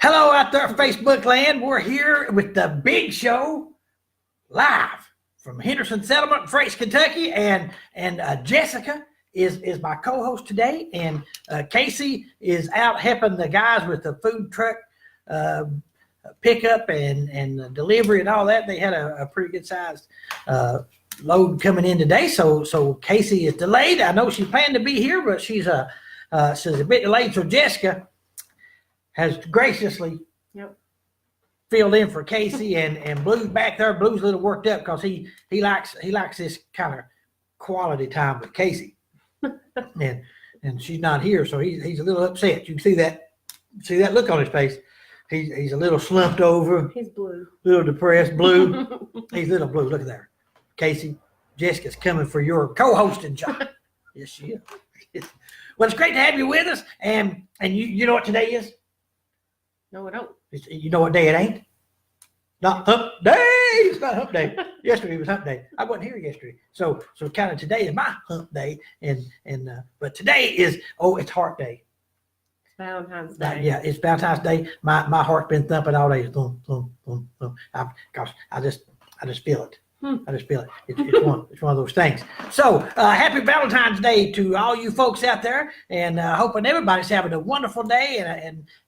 Hello out there, Facebook land. We're here with the big show live from Henderson Settlement in Frakes, Kentucky. And Jessica is my co-host today. And Casey is out helping the guys with the food truck pickup and delivery and all that. They had a pretty good sized load coming in today. So Casey is delayed. I know she planned to be here, but she's a bit delayed. So Jessica has graciously filled in for Casey, and Blue's back there. Blue's a little worked up because he likes this kind of quality time with Casey, and she's not here, so he's a little upset. You can see that look on his face. He's a little slumped over. He's blue, a little depressed. Blue, he's a little blue. Look at there, Casey. Jessica's coming for your co-hosting job. Yes, she is. Well, it's great to have you with us, and you know what today is? No, I don't. You know what day it ain't? Not hump day. It's not hump day. Yesterday was hump day. I wasn't here yesterday. So kind of today is my hump day. But today is, it's heart day. It's Valentine's Day. Yeah, it's Valentine's Day. My heart's been thumping all day. Thump, thump, thump, thump. Gosh, I just feel it. I just feel it. It's one of those things. So happy Valentine's Day to all you folks out there, and hoping everybody's having a wonderful day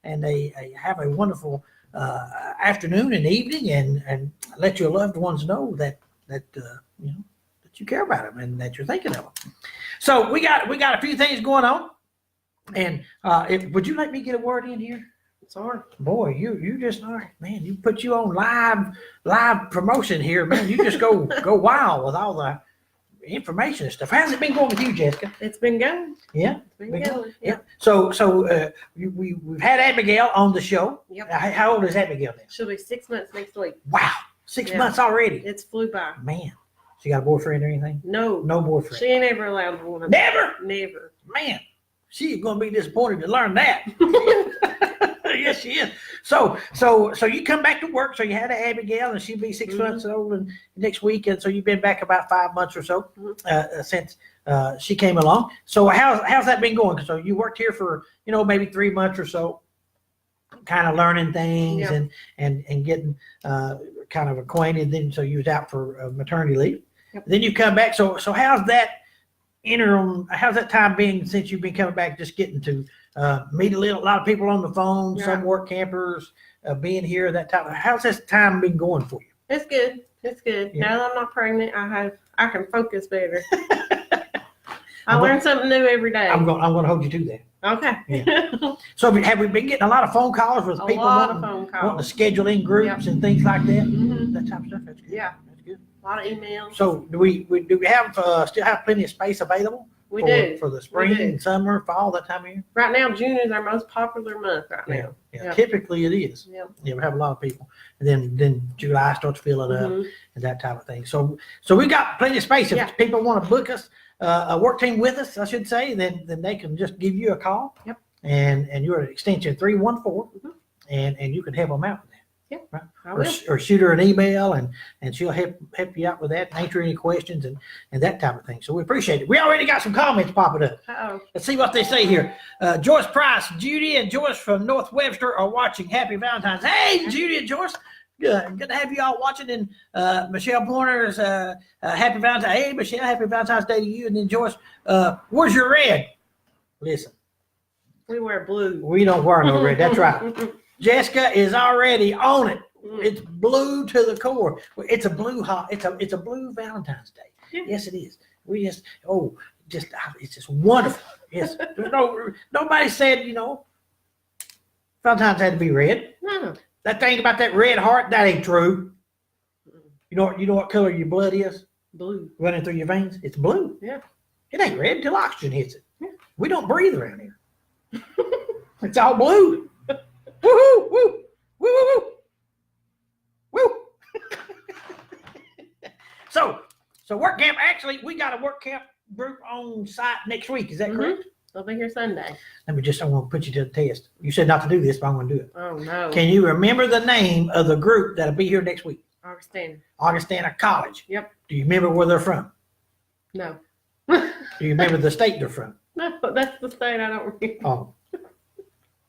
and they have a wonderful afternoon and evening, and let your loved ones know that you care about them and that you're thinking of them. So we got a few things going on, and would you let me get a word in here? Sorry. Boy, you just man, you put you on live promotion here, man. You just go wild with all the information and stuff. How's it been going with you, Jessica? It's been good. Yeah, it's been good. Yeah. So we've had Abigail on the show. Yep. How old is Abigail now? She'll be 6 months next week. Wow, 6 months already. It's flew by. Man, she got a boyfriend or anything? No boyfriend. She ain't ever allowed one. Never. Man, she's gonna be disappointed to learn that. Yes, she is. So you come back to work. So you had Abigail, and she'll be 6 months old and next week, and so you've been back about 5 months or so since she came along. So how's that been going? So you worked here for maybe 3 months or so, kind of learning things and getting kind of acquainted. Then so you was out for maternity leave. Yep. Then you come back. So how's that interim? How's that time been since you've been coming back? Just getting to meet a lot of people on the phone, some work campers, being here, that type of. How's this time been going for you? It's good. It's good. Yeah. Now that I'm not pregnant, I can focus better. I learn something new every day. I'm going to hold you to that. Okay. Yeah. So have we been getting a lot of phone calls with people wanting to schedule in groups and things like that? Mm-hmm. That type of stuff. That's good. Yeah. That's good. A lot of emails. So do we have still have plenty of space available? We do. For the spring and summer, fall, that time of year? Right now, June is our most popular month right now. Yeah. Yep. Typically it is. Yep. Yeah, we have a lot of people. And then July starts filling up and that type of thing. So we got plenty of space. If people want to book us, a work team with us, I should say, then they can just give you a call. Yep. And you're at extension 314, and you can help them out with that. Yeah, right? Or shoot her an email, and she'll help you out with that, and answer any questions and that type of thing. So we appreciate it. We already got some comments popping up. Uh-oh. Let's see what they say here. Joyce Price, Judy and Joyce from North Webster are watching. Happy Valentine's. Hey, Judy and Joyce. Good to have you all watching. And Michelle Pointer's happy Valentine's. Hey, Michelle, happy Valentine's Day to you. And then Joyce, where's your red? Listen. We wear blue. We don't wear no red. That's right. Jessica is already on it. It's blue to the core. It's a blue it's a blue Valentine's Day. Yeah. Yes, it is. We just it's just wonderful. Yes. Nobody said Valentine's had to be red. No. That thing about that red heart, that ain't true. You know what color your blood is? Blue. Running through your veins? It's blue. Yeah. It ain't red until oxygen hits it. Yeah. We don't breathe around here. It's all blue. Woo-hoo, woo, woo, woo, woo, woo. So work camp, actually, we got a work camp group on site next week. Is that correct? They'll be here Sunday. I want to put you to the test. You said not to do this, but I'm going to do it. Oh, no. Can you remember the name of the group that'll be here next week? Augustana College. Yep. Do you remember where they're from? No. Do you remember the state they're from? No, that's the state I don't remember. Oh.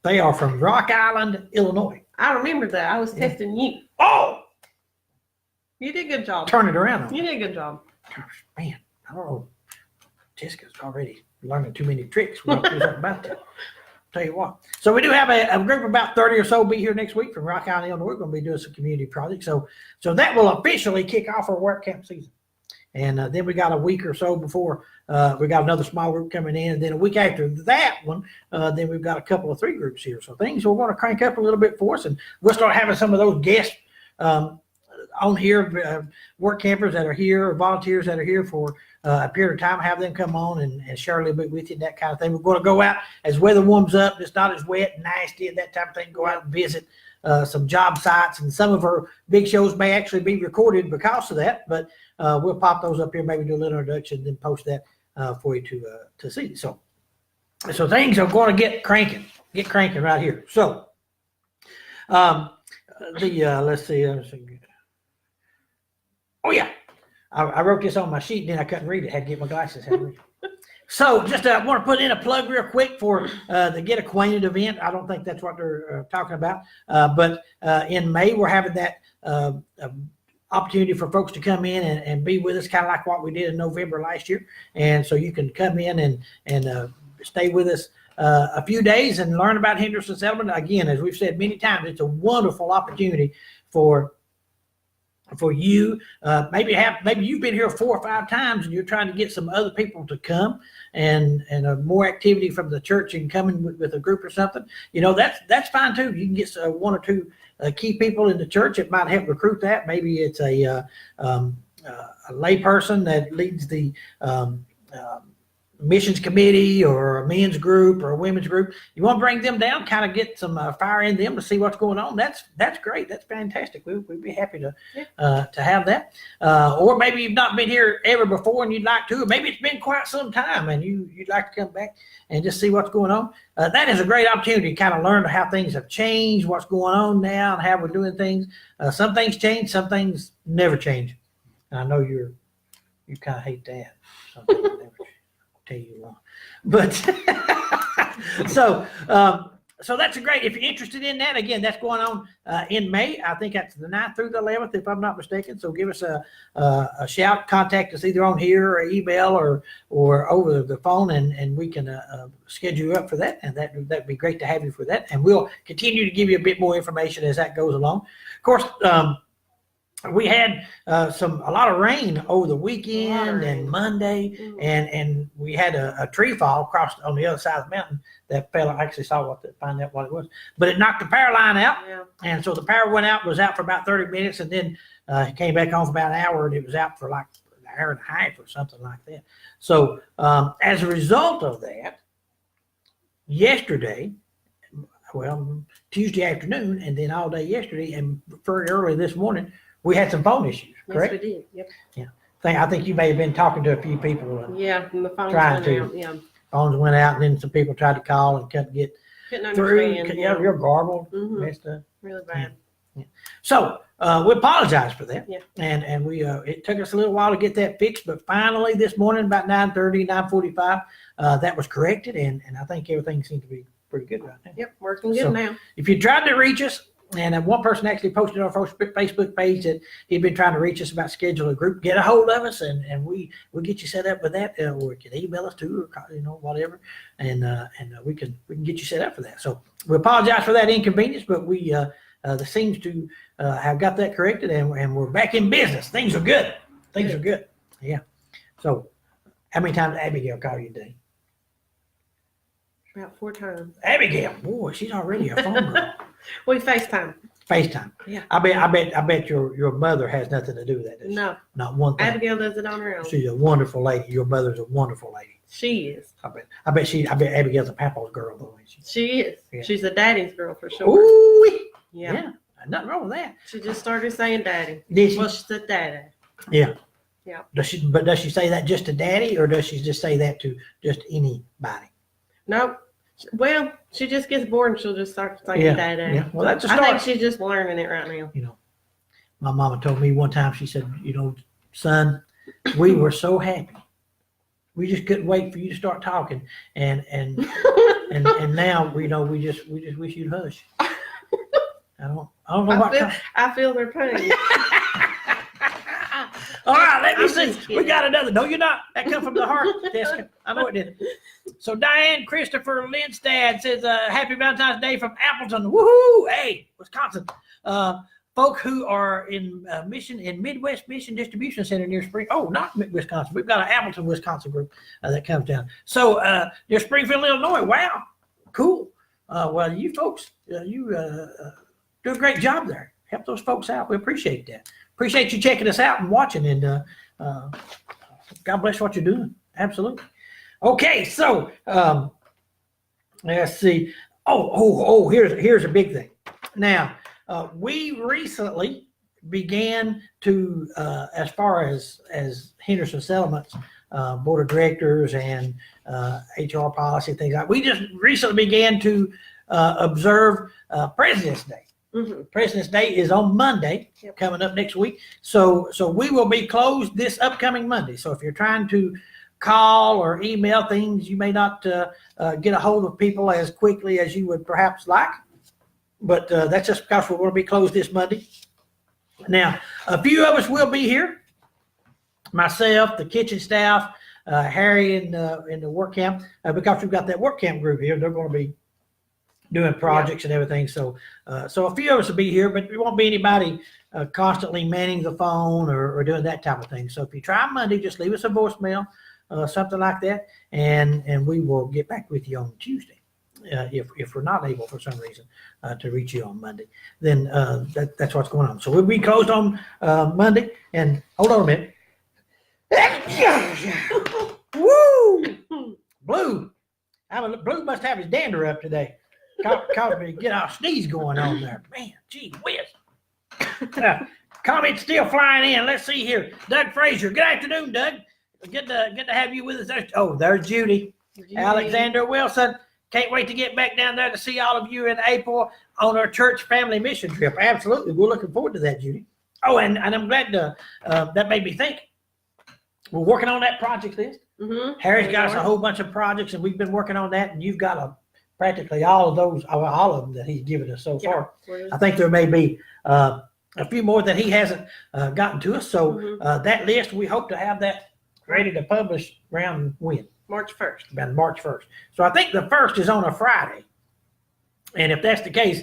They are from Rock Island, Illinois. I remember that. I was testing you. Oh, You did a good job. turn it around. You did a good job. Gosh, man, I don't know. Jessica's already learning too many tricks. We have to do something about that. Tell you what. So we do have a group of about 30 or so be here next week from Rock Island, Illinois. We're going to be doing some community projects. So that will officially kick off our work camp season. And then we got a week or so before we got another small group coming in. And then a week after that one, then we've got a couple of 3 groups here. So things will want to crank up a little bit for us. And we'll start having some of those guests on here, work campers that are here, or volunteers that are here for a period of time, have them come on and share a little bit with you, that kind of thing. We're going to go out as weather warms up, it's not as wet and nasty and that type of thing, go out and visit some job sites, and some of our big shows may actually be recorded because of that, but we'll pop those up here, maybe do a little introduction, then post that for you to see. So things are going to get cranking right here. So let's see. Oh yeah, I wrote this on my sheet and then I couldn't read it. Had to get my glasses. So just want to put in a plug real quick for the Get Acquainted event. I don't think that's what they're talking about, but in May we're having that opportunity for folks to come in and be with us, kind of like what we did in November last year. And so you can come in and stay with us a few days and learn about Henderson Settlement. Again, as we've said many times, it's a wonderful opportunity for you. Maybe you've been here 4 or 5 times and you're trying to get some other people to come and more activity from the church and coming with a group or something. That's fine too. You can get 1 or 2 key people in the church. It might help recruit that. Maybe it's a lay person that leads the missions committee or a men's group or a women's group. You want to bring them down, kind of get some fire in them to see what's going on. That's great. That's fantastic. We'd be happy to have that. Or maybe you've not been here ever before and you'd like to. Or maybe it's been quite some time and you'd like to come back and just see what's going on. That is a great opportunity to kind of learn how things have changed, what's going on now, and how we're doing things. Some things change, some things never change. And I know you kind of hate that. Some things never change. Tell you wrong. But so that's great. If you're interested in that, again, that's going on in May. I think that's the 9th through the 11th, if I'm not mistaken. So give us a shout, contact us either on here or email or over the phone, and we can schedule you up for that. And that'd be great to have you for that. And we'll continue to give you a bit more information as that goes along. Of course, we had a lot of rain over the weekend and Monday, and we had a tree fall across on the other side of the mountain. That fella actually find out what it was, but it knocked the power line out, and so the power was out for about 30 minutes, and then it came back on for about an hour, and it was out for like an hour and a half or something like that. So as a result of that, Tuesday afternoon, and then all day yesterday, and very early this morning, we had some phone issues, correct? Yes, we did. Yep. Yeah. I think you may have been talking to a few people. And the phones trying went out. Yeah. Phones went out, and then some people tried to call and couldn't get through. You're garbled, messed up. Really bad. Yeah. So we apologize for that. Yeah. And we it took us a little while to get that fixed, but finally this morning about 9:30, 9:45, that was corrected, and I think everything seems to be pretty good right now. Yep, working good now. If you tried to reach us, and one person actually posted on our Facebook page that he'd been trying to reach us about scheduling a group, get a hold of us, and we'll get you set up with that, or you can email us too, or whatever, and we can get you set up for that. So we apologize for that inconvenience, but we seems to have got that corrected, and we're back in business. Things are good. Things are good. Yeah. So how many times did Abigail call you today? About 4 times. Abigail, boy, she's already a phone girl. We FaceTime. FaceTime. Yeah. I bet your mother has nothing to do with that. No. Not one thing. Abigail does it on her own. She's a wonderful lady. Your mother's a wonderful lady. She is. I bet Abigail's a papa's girl though, ain't she? She is. Yeah. She's a daddy's girl for sure. Ooh. Yeah. Nothing wrong with that. She just started saying daddy. Did she? Well, she said daddy. Yeah. Yeah. Does she say that just to daddy, or does she just say that to just anybody? Nope. Well, she just gets bored and she'll just start saying daddy. Yeah. Well, that's a start. I think she's just learning it right now. My mama told me one time, she said, son, we were so happy. We just couldn't wait for you to start talking. And and now we just wish you'd hush. I don't know what. I feel their pain. All right, let me I'm see. just kidding. We got another. No, you're not. That come from the heart, Jessica. I know it did. So Diane Christopher Lindstad says, "Happy Valentine's Day from Appleton, woohoo! Hey, Wisconsin. Folk who are in Midwest Mission Distribution Center near Spring. Oh, not Wisconsin. We've got an Appleton, Wisconsin group that comes down. So near Springfield, Illinois. Wow, cool. Well, you folks, you do a great job there. Help those folks out. We appreciate that. Appreciate you checking us out and watching. And God bless what you're doing. Absolutely. Okay, so let's see. Oh, here's a big thing. Now, we recently began to, as far as Henderson Settlements, Board of Directors and HR policy, things like that, we just recently began to observe President's Day. Mm-hmm. President's Day is on Monday, coming up next week. So we will be closed this upcoming Monday. So if you're trying to call or email things, you may not get a hold of people as quickly as you would perhaps like. But that's just because we're going to be closed this Monday. Now, a few of us will be here. Myself, the kitchen staff, Harry in the work camp, because we've got that work camp group here. They're going to be doing projects and everything. So a few of us will be here, but there won't be anybody constantly manning the phone or doing that type of thing. So if you try Monday, just leave us a voicemail, something like that, and we will get back with you on Tuesday. If we're not able for some reason to reach you on Monday, then that's what's going on. So we'll be closed on Monday. And hold on a minute. Woo! Blue. Blue must have his dander up today. Caused me to get our sneeze going on there. Man, gee whiz. Comments still flying in. Let's see here. Doug Frazier. Good afternoon, Doug. Good to have you with us. There's Judy. Alexander Wilson. Can't wait to get back down there to see all of you in April on our church family mission trip. Absolutely. We're looking forward to that, Judy. Oh, and I'm glad that made me think. We're working on that project list. Mm-hmm. Harry's got us a whole bunch of projects, and we've been working on that, and you've got practically all of them that he's given us so far. I think there may be a few more that he hasn't gotten to us. So that list, we hope to have that ready to publish around when? March 1st. About March 1st. So I think the 1st is on a Friday. And if that's the case,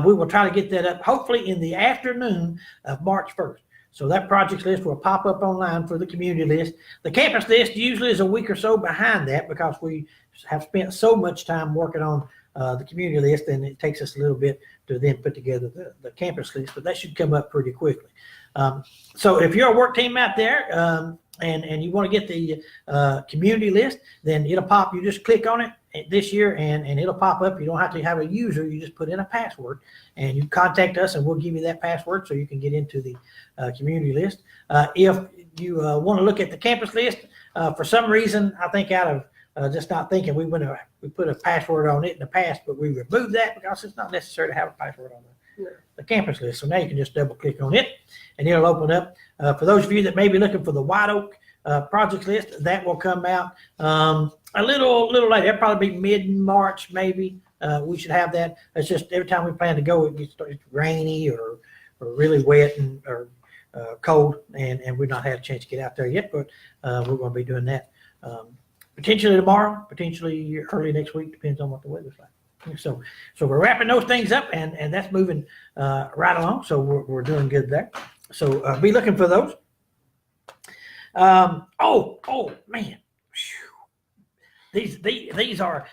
we will try to get that up hopefully in the afternoon of March 1st. So that project list will pop up online for the community list. The campus list usually is a week or so behind that because we have spent so much time working on the community list, and it takes us a little bit to then put together the campus list, but that should come up pretty quickly. So if you're a work team out there and you want to get the community list, then it'll pop. You just click on it this year and it'll pop up. You don't have to have a user. You just put in a password and you contact us and we'll give you that password so you can get into the community list. If you want to look at the campus list, for some reason, I think out of just not thinking, we put a password on it in the past, but we removed that because it's not necessary to have a password on the campus list. So now you can just double click on it and it'll open up. For those of you that may be looking for the White Oak project list, that will come out a little later. It'll probably be mid-March maybe. We should have that. It's just every time we plan to go, it gets rainy or really wet or cold, and we've not had a chance to get out there yet, but we're going to be doing that potentially tomorrow, potentially early next week, depends on what the weather's like. So we're wrapping those things up, and that's moving right along. So we're doing good there. So be looking for those. Oh man, these are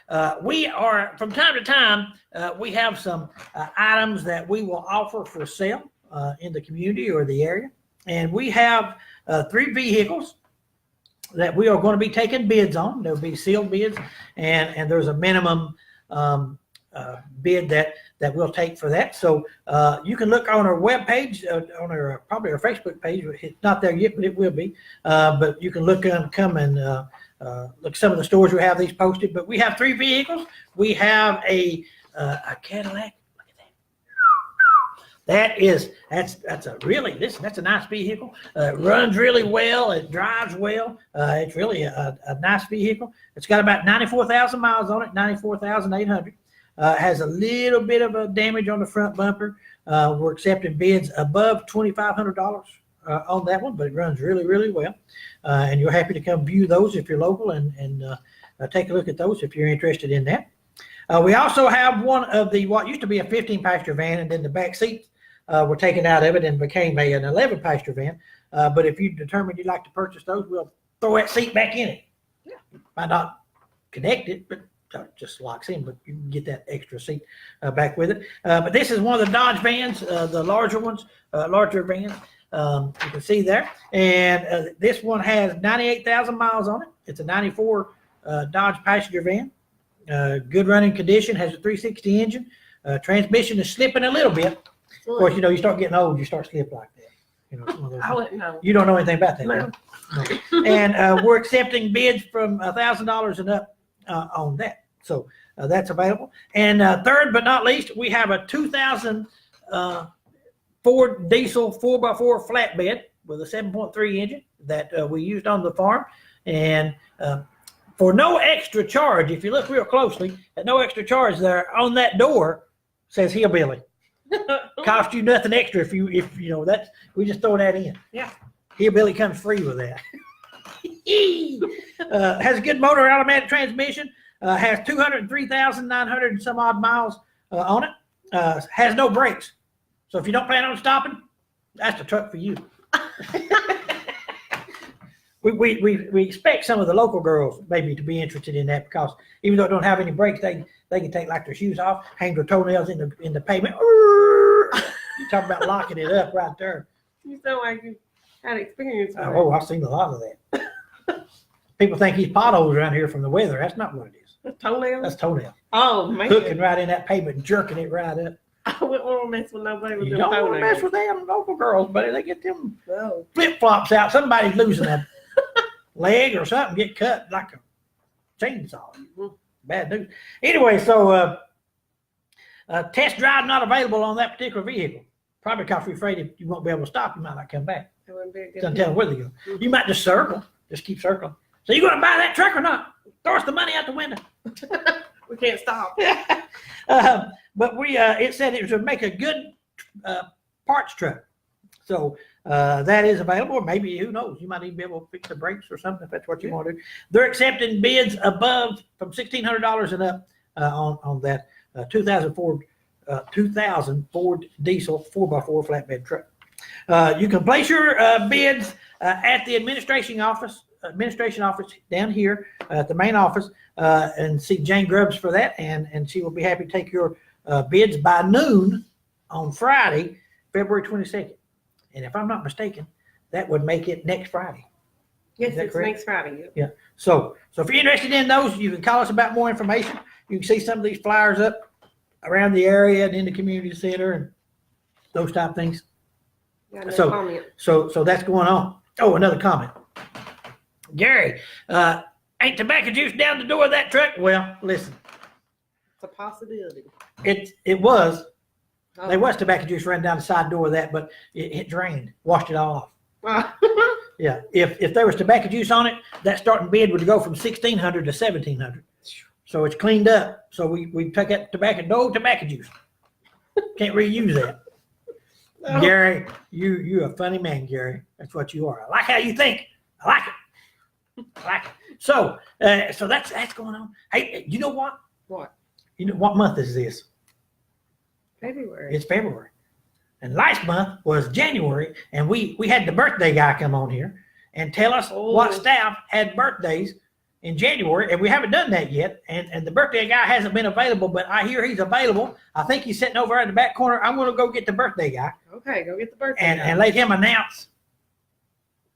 we are from time to time we have some items that we will offer for sale in the community or the area, and we have 3 vehicles that we are going to be taking bids on. There'll be sealed bids, and there's a minimum bid that we'll take for that. So you can look on our webpage, on our probably our Facebook page. It's not there yet, but it will be. But you can look and come and look some of the stores we have these posted. But we have 3 vehicles. We have a Cadillac. Look at That's a nice vehicle. It runs really well. It drives well. It's really a nice vehicle. It's got about 94,000 miles on it, 94,800. Has a little bit of a damage on the front bumper. We're accepting bids above $2,500 on that one, but it runs really, really well. And you're happy to come view those if you're local and take a look at those if you're interested in that. We also have one of what used to be a 15-passenger van, and then the back seats were taken out of it and became an 11-passenger van. But if you determine you'd like to purchase those, we'll throw that seat back in it. Yeah. Might not connect it, but it just locks in, but you can get that extra seat back with it. But this is one of the Dodge vans, the larger ones, larger vans. You can see there. And this one has 98,000 miles on it. It's a 94 Dodge passenger van. Good running condition, has a 360 engine. Transmission is slipping a little bit. Of course, you start getting old, you start slipping like that. I wouldn't know. You don't know anything about that. No. No. And we're accepting bids from $1,000 and up on that. So that's available. And third but not least, we have a 2000 Ford diesel 4x4 flatbed with a 7.3 engine that we used on the farm. And for no extra charge, if you look real closely, at no extra charge there on that door says Hillbilly. Cost you nothing extra if you know that. We just throw that in. Yeah. Hillbilly comes free with that. Has a good motor automatic transmission. Has 203,900 and some odd miles on it. Has no brakes. So if you don't plan on stopping, that's the truck for you. We expect some of the local girls maybe to be interested in that, because even though it don't have any brakes, they can take like their shoes off, hang their toenails in the pavement. You talk about locking it up right there. You sound like you had experience with Oh, I've seen a lot of that. People think he's potholes around here from the weather. That's not what it is. it. Toenails? That's toenails. Oh, man. Hooking right in that pavement and jerking it right up. I wouldn't want to mess with nobody with You them don't want to toenails. mess with them local girls, buddy. They get them No. flip-flops out. Somebody's losing a leg or something, get cut like a chainsaw. Bad news. Anyway, so test drive not available on that particular vehicle. Probably because we're afraid you won't be able to stop. You might not come back. That wouldn't be a good Doesn't tell them where to go. You might just circle. Just keep circling. So you going to buy that truck or not? Throw us the money out the window. We can't stop. But it said it would make a good parts truck. So that is available. Or maybe, who knows, you might even be able to fix the brakes or something if that's what you want to do. They're accepting bids above from $1,600 and up on that 2000 Ford diesel 4x4 flatbed truck. You can place your bids at the administration office down here at the main office, and see Jane Grubbs for that, and she will be happy to take your bids by noon on Friday, February 22nd. And if I'm not mistaken, that would make it next Friday. Yes, that it's correct? next Friday. Yeah. So if you're interested in those, you can call us about more information. You can see some of these flyers up around the area and in the community center and those type of things. Got no So- comment. So that's going on. Oh, another comment. Gary, ain't tobacco juice down the door of that truck? Well, listen, It's a possibility. it was. Oh. There was tobacco juice running down the side door of that, but it drained, washed it all off. Yeah, if there was tobacco juice on it, that starting bid would go from 1,600 to 1,700. So it's cleaned up. So we took that tobacco, no tobacco juice. Can't reuse that. Oh. Gary, you a funny man, Gary. That's what you are. I like how you think. I like it. I like it. So that's going on. Hey, you know what? What? You know what month is this? February. It's February. And last month was January, and we had the birthday guy come on here and tell us what staff had birthdays in January, and we haven't done that yet. And the birthday guy hasn't been available, but I hear he's available. I think he's sitting over in the back corner. I'm going to go get the birthday guy Okay, go get the birthday. and let him announce,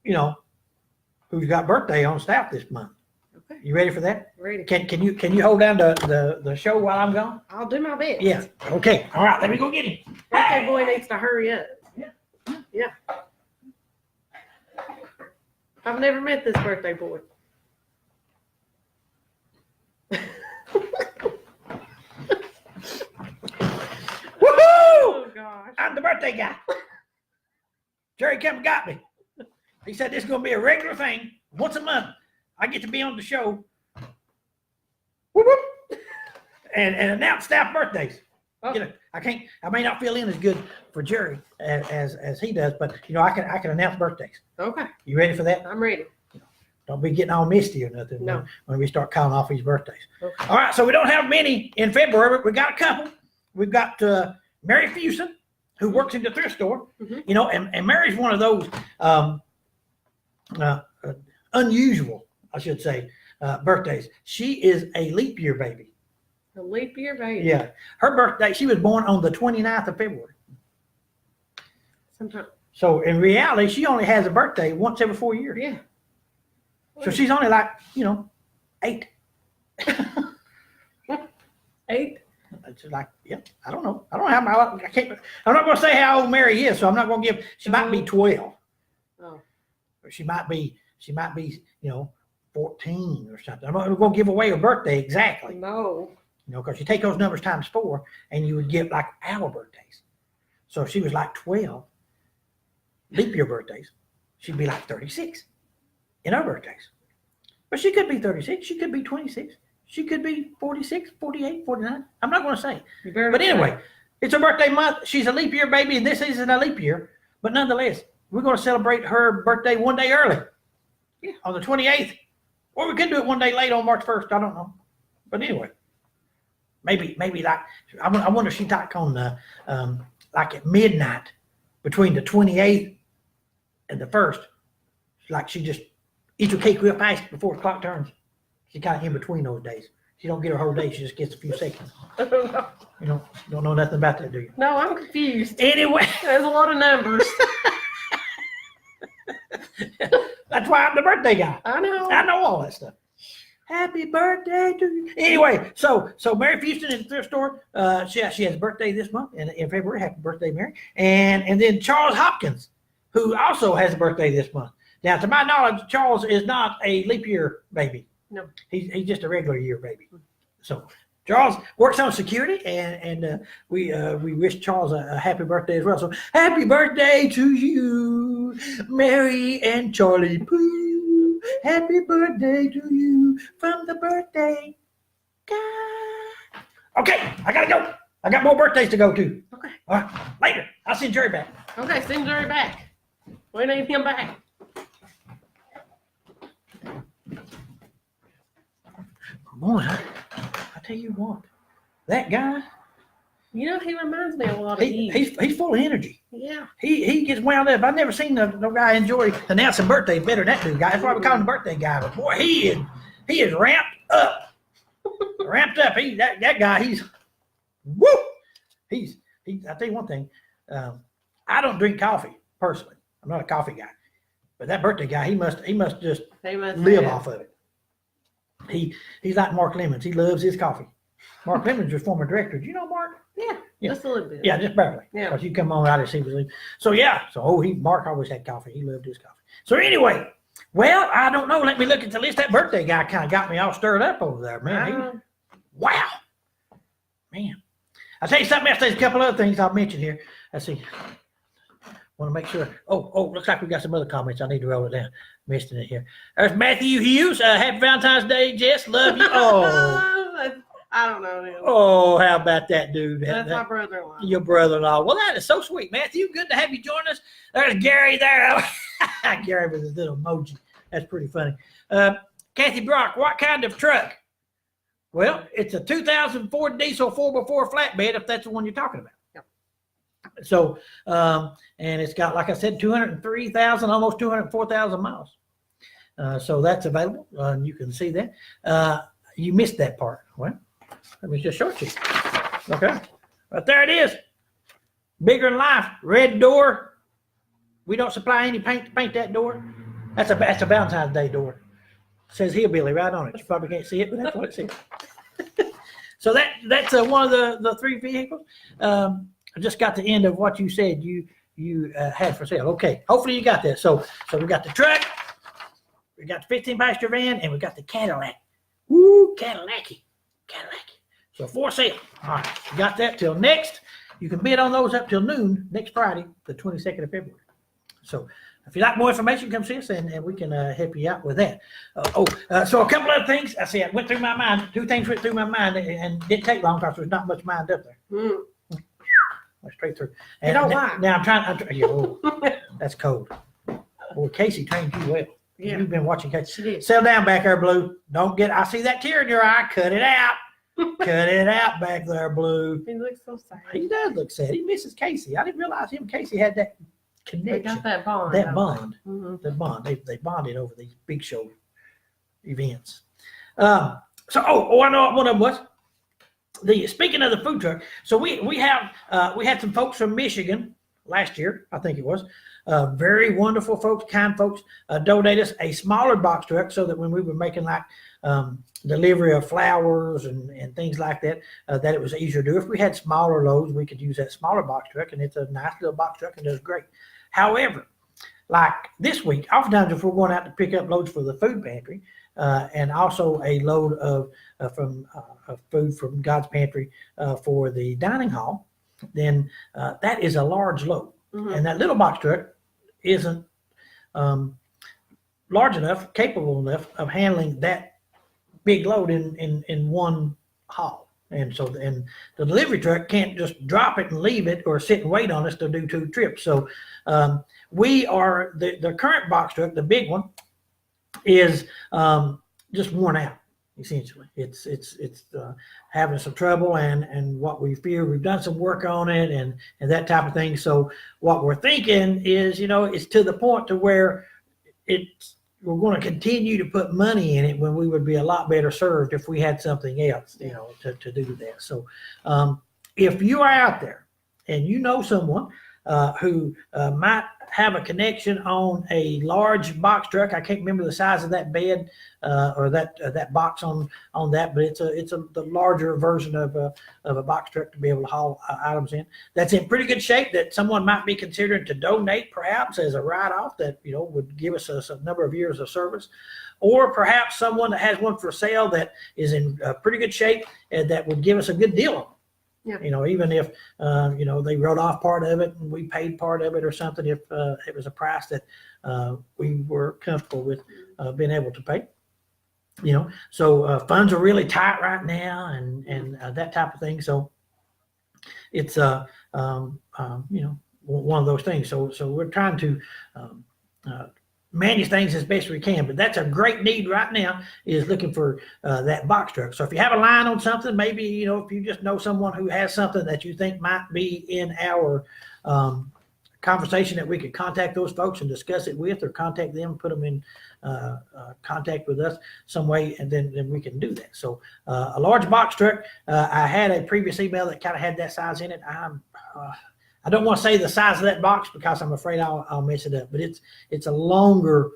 who's got birthday on staff this month. Okay, You ready for that? ready. Can you hold down the show while I'm gone? I'll do my best. Yeah. Okay. All right. Let me go get him. Birthday boy needs to hurry up. Yeah. I've never met this birthday boy. Woohoo! Oh God. gosh. I'm the birthday guy. Jerry come and got me. He said this is going to be a regular thing. Once a month, I get to be on the show. Whoop, whoop, and announce staff birthdays. Oh. You know, I may not feel in as good for Jerry as he does, but you know, I can announce birthdays. Okay. You ready for that? I'm ready. Don't be getting all misty or nothing. No. When we start calling off these birthdays. Okay. All right, so we don't have many in February, but we got a couple. We've got Mary Fuson, who works in the thrift store. Mhm. You know, and Mary's one of those unusual, I should say, birthdays. She is a leap year baby. A leap year baby. Yeah. Her birthday, she was born on the 29th of February. Sometimes. So in reality, she only has a birthday once every 4 years. Yeah. So she's only like, 8. 8. It's just like, yeah, I don't know. I don't have I'm not going to say how old Mary is, so I'm not going to she might be 12. Oh. Or she might be, 14 or something. I'm not going to give away her birthday exactly. No. Because you take those numbers times 4 and you would get like our birthdays. So if she was like 12, leap year birthdays, she'd be like 36 in our birthdays. But she could be 36, she could be 26, she could be 46, 48, 49. I'm not going to say. But anyway, it's her birthday month. She's a leap year baby, and this isn't a leap year. But nonetheless, we're going to celebrate her birthday one day early. Yeah. On the 28th. Or we could do it one day late on March 1st. I don't know. But anyway. Maybe like, I wonder if she talked on like at midnight between the 28th and the 1st. Like she just eats her cake real fast before the clock turns. She kind of in between those days. She don't get her whole day. She just gets a few seconds. You don't know nothing about that, do you? No, I'm confused. Anyway. There's a lot of numbers. That's why I'm the birthday guy. I know all that stuff. Happy birthday to you. Anyway, so Mary Houston in the thrift store. She has a birthday this month in February. Happy birthday, Mary. And then Charles Hopkins, who also has a birthday this month. Now, to my knowledge, Charles is not a leap year baby. No. He's just a regular year baby. So Charles works on security, and we wish Charles a happy birthday as well. So happy birthday to you, Mary and Charlie Pooh. Happy birthday to you from the birthday guy. Okay, I gotta go. I got more birthdays to go to. Okay. All right, later. I'll send Jerry back. Okay, send Jerry back. We need him back. Boy, I tell you what, that guy. He reminds me a lot of you. He's full of energy. Yeah. He gets wound up. I've never seen no guy enjoy announcing birthdays better than that dude guy. That's why we call him the birthday guy. But boy, he is ramped up. Ramped up. That guy, he's woo. I tell you one thing. I don't drink coffee personally. I'm not a coffee guy. But that birthday guy, he must just live off of it. He's like Mark Lemons. He loves his coffee. Mark Lemons was former director. Do you know Mark? Yeah, just a little bit. Yeah, just barely. Yeah. Because you come on out as he was leaving. So yeah. Mark always had coffee. He loved his coffee. So anyway, well, I don't know. Let me look at the list. That birthday guy kind of got me all stirred up over there, man. Wow. Man. I'll tell you something else. There's a couple other things I'll mention here. Let's see. Want to make sure. Oh, looks like we got some other comments. I need to roll it down. Missed it here. There's Matthew Hughes. Happy Valentine's Day, Jess. Love you. Oh. I don't know him. Oh, how about that, dude? That's my brother-in-law. Your brother-in-law. Well, that is so sweet, Matthew. Good to have you join us. There's Gary there. Gary with his little emoji. That's pretty funny. Kathy Brock, what kind of truck? Well, it's a 2004 diesel 4x4 flatbed, if that's the one you're talking about. So, and it's got, like I said, 203,000, almost 204,000 miles. So that's available. You can see that. You missed that part. Well, let me just show it to you. Okay. Right there it is. Bigger than life. Red door. We don't supply any paint to paint that door. That's a Valentine's Day door. It says Hillbilly right on it. You probably can't see it, but that's what it says. So that's one of the three vehicles. I just got the end of what you said you had for sale. Okay, hopefully you got that. So we got the truck, we got the 15-passenger van, and we got the Cadillac. Woo, Cadillac. So for sale. All right, you got that till next You can bid on those up till noon next Friday, the 22nd of February. So if you'd like more information, come see us and we can help you out with that. So a couple other things. I said, went through my mind. 2 things went through my mind and didn't take long because there's not much mind up there. Went straight through. And you don't lie. Now I'm trying that's cold. Well, Casey trained you well. Yeah. You've been watching Casey. She did. Settle down back there, Blue. I see that tear in your eye. Cut it out. Cut it out back there, Blue. He looks so sad. He does look sad. He misses Casey. I didn't realize him and Casey had that They connection. got that bond. That bond. Mm-hmm. The bond. They bonded over these big show events. I know what one of them was. Speaking of the food truck, so we had some folks from Michigan last year, I think it was. Very wonderful folks, kind folks, donate us a smaller box truck so that when we were making like delivery of flowers and things like that, that it was easier to do. If we had smaller loads, we could use that smaller box truck, and it's a nice little box truck and does great. However, like this week, oftentimes if we're going out to pick up loads for the food pantry, and also a load of food from God's Pantry for the dining hall, then that is a large load. Mm-hmm. And that little box truck isn't large enough, capable enough of handling that big load in one haul. And so the delivery truck can't just drop it and leave it or sit and wait on us to do 2 trips. So we are the current box truck, the big one, is just worn out. Essentially, it's having some trouble, and what we fear, we've done some work on it and that type of thing. So what we're thinking is, it's to the point to where we're going to continue to put money in it when we would be a lot better served if we had something else, to do that. So if you are out there and you know someone who might have a connection on a large box truck. I can't remember the size of that bed or that box on that, but it's the larger version of a box truck to be able to haul items in. That's in pretty good shape that someone might be considering to donate, perhaps as a write-off that would give us a number of years of service, or perhaps someone that has one for sale that is in pretty good shape and that would give us a good deal on it. Yeah. Even if, they wrote off part of it and we paid part of it or something, if it was a price that we were comfortable with being able to pay. So funds are really tight right now and that type of thing. So it's, one of those things. So we're trying to manage things as best we can, but that's a great need right now, is looking for that box truck. So if you have a line on something, maybe if you just know someone who has something that you think might be in our conversation, that we could contact those folks and discuss it with, or contact them, put them in contact with us some way, and then we can do that. So a large box truck, I had a previous email that kind of had that size in it. I don't want to say the size of that box because I'm afraid I'll mess it up, but it's a longer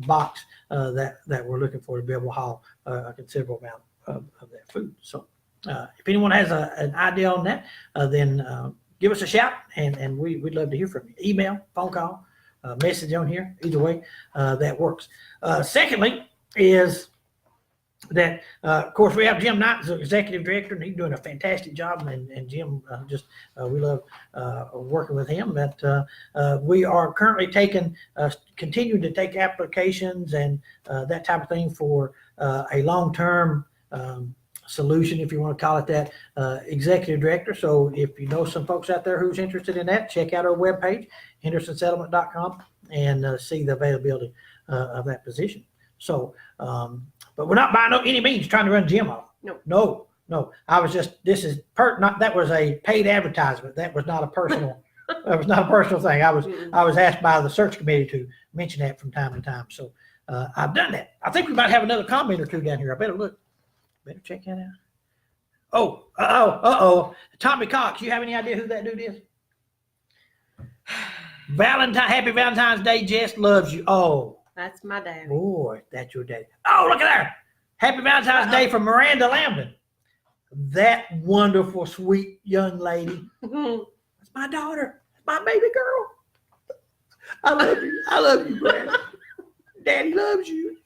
box that we're looking for to be able to haul a considerable amount of that food. So if anyone has an idea on that, then give us a shout, and we'd love to hear from you. Email, phone call, message on here, either way, that works. Secondly is that, of course, we have Jim Knight as the executive director, and he's doing a fantastic job. And Jim, we love working with him. That we are currently continuing to take applications and that type of thing for a long-term solution, if you want to call it that, executive director. So if you know some folks out there who's interested in that, check out our webpage, hendersonsettlement.com, and see the availability of that position. So, but we're not by any means trying to run Jim off. No. I was just, that was a paid advertisement. That was not a personal, that was not a personal thing. I was asked by the search committee to mention that from time to time. So I've done that. I think we might have another comment or two down here. I better look. Better check that out. Tommy Cox, you have any idea who that dude is? Happy Valentine's Day, Jess loves you. Oh. That's my daddy. Boy, that's your daddy. Oh, look at there. Happy Valentine's Day from Miranda Lambdin. That wonderful, sweet young lady. That's my daughter. That's my baby girl. I love you. I love you, Miranda. Daddy loves you.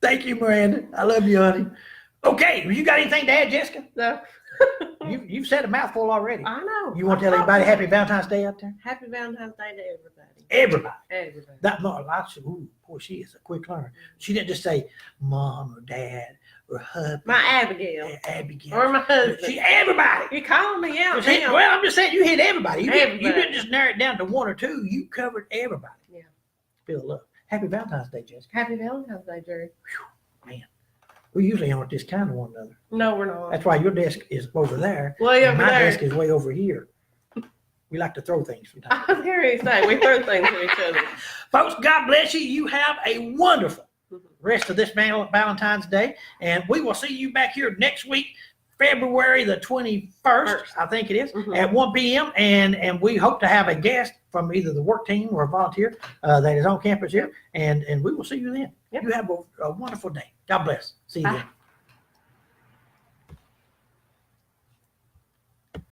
Thank you, Miranda. I love you, honey. Okay, you got anything to add, Jessica? No. You've said a mouthful already. I know. You want to tell everybody Happy Valentine's Day out there? Happy Valentine's Day to everybody. Everybody. Everybody. That no, I said, ooh, boy, she is a quick learner. She didn't just say mom or dad or hubby. My Abigail. Abigail. Or my husband. She everybody. You calling me out now. Well, I'm just saying you hit everybody. You Everybody. didn't just narrow it down to one or two. You covered everybody. Yeah. Feel the love. Happy Valentine's Day, Jessica. Happy Valentine's Day, Jerry. Man, we usually aren't this kind of one another. No, we're not. That's why your desk is over there. Way and over my there. desk is way over here. We like to throw things from time. I was hearing you say we throw things at each other. Folks, God bless you. You have a wonderful rest of this Valentine's Day. And we will see you back here next week, February the 21st, I think it is, at 1 p.m. And we hope to have a guest from either the work team or a volunteer that is on campus here. And we will see you then. Yep. You have a wonderful day. God bless. See you Bye. then.